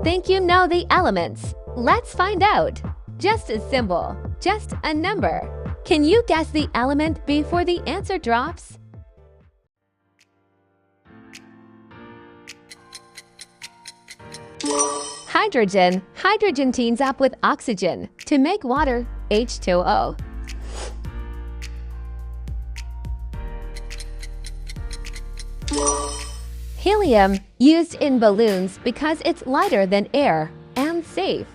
think you know the elements. Let's find out. Just a symbol, just a number. Can you guess the element before the answer drops? Hydrogen. Hydrogen teams up with oxygen to make water, H2O. Helium, used in balloons because it's lighter than air and safe.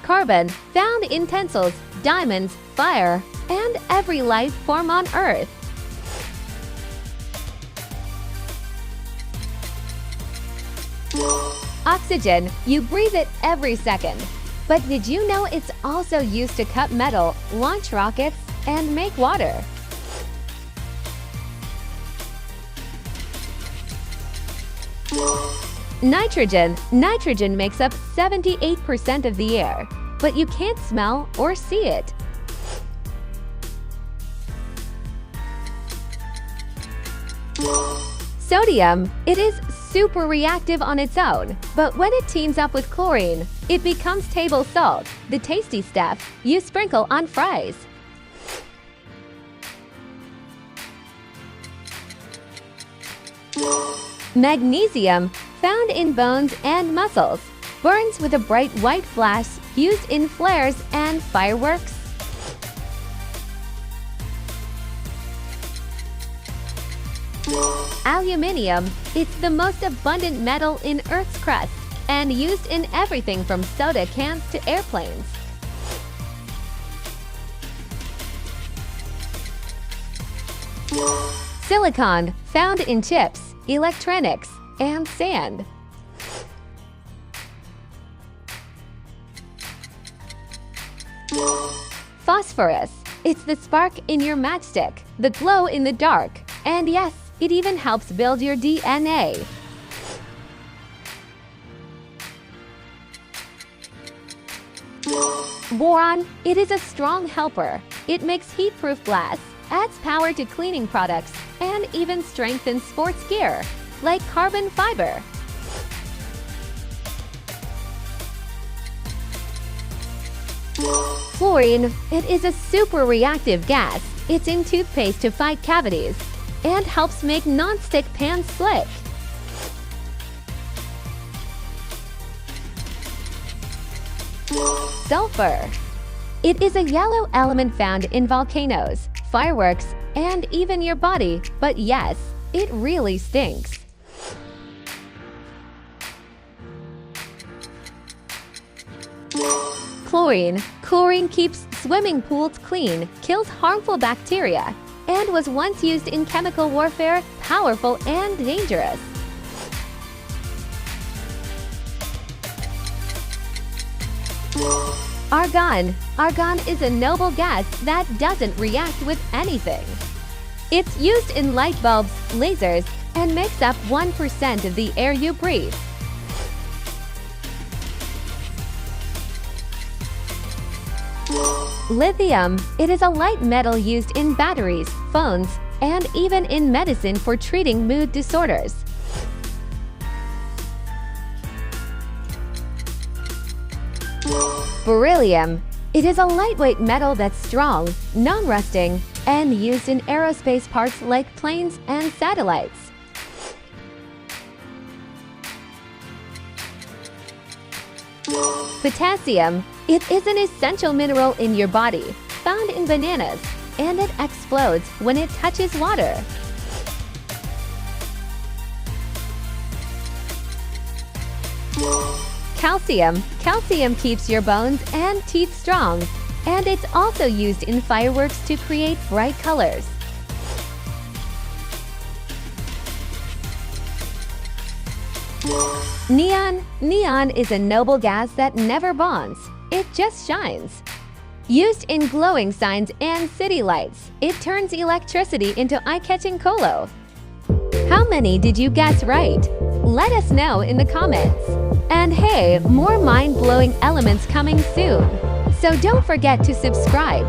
Carbon, found in pencils, diamonds, fire, and every life form on Earth. Oxygen, you breathe it every second. But did you know it's also used to cut metal, launch rockets, and make water? Nitrogen. Nitrogen makes up 78% of the air, but you can't smell or see it. Sodium. It is super reactive on its own, but when it teams up with chlorine, it becomes table salt, the tasty stuff you sprinkle on fries. Magnesium, found in bones and muscles, burns with a bright white flash used in flares and fireworks. Aluminium, it's the most abundant metal in Earth's crust and used in everything from soda cans to airplanes. Silicon, found in chips, electronics, and sand. Phosphorus, it's the spark in your matchstick, the glow in the dark, and yes, it even helps build your DNA. Boron, it is a strong helper. It makes heat-proof glass, adds power to cleaning products, and even strengthens sports gear, like carbon fiber. Fluorine, it is a super reactive gas. It's in toothpaste to fight cavities and helps make non-stick pans slick. Sulfur. It is a yellow element found in volcanoes, fireworks, and even your body, but yes, it really stinks. Chlorine. Chlorine keeps swimming pools clean, kills harmful bacteria, and was once used in chemical warfare, powerful and dangerous. Argon. Argon is a noble gas that doesn't react with anything. It's used in light bulbs, lasers, and makes up 1% of the air you breathe. Lithium. It is a light metal used in batteries, phones, and even in medicine for treating mood disorders. Beryllium. It is a lightweight metal that's strong, non-rusting, and used in aerospace parts like planes and satellites. Potassium. It is an essential mineral in your body, found in bananas, and it explodes when it touches water. Calcium. Calcium keeps your bones and teeth strong, and it's also used in fireworks to create bright colors. Neon. Neon is a noble gas that never bonds. It just shines. Used in glowing signs and city lights, it turns electricity into eye-catching colo. How many did you guess right? Let us know in the comments. And hey, more mind-blowing elements coming soon. So don't forget to subscribe.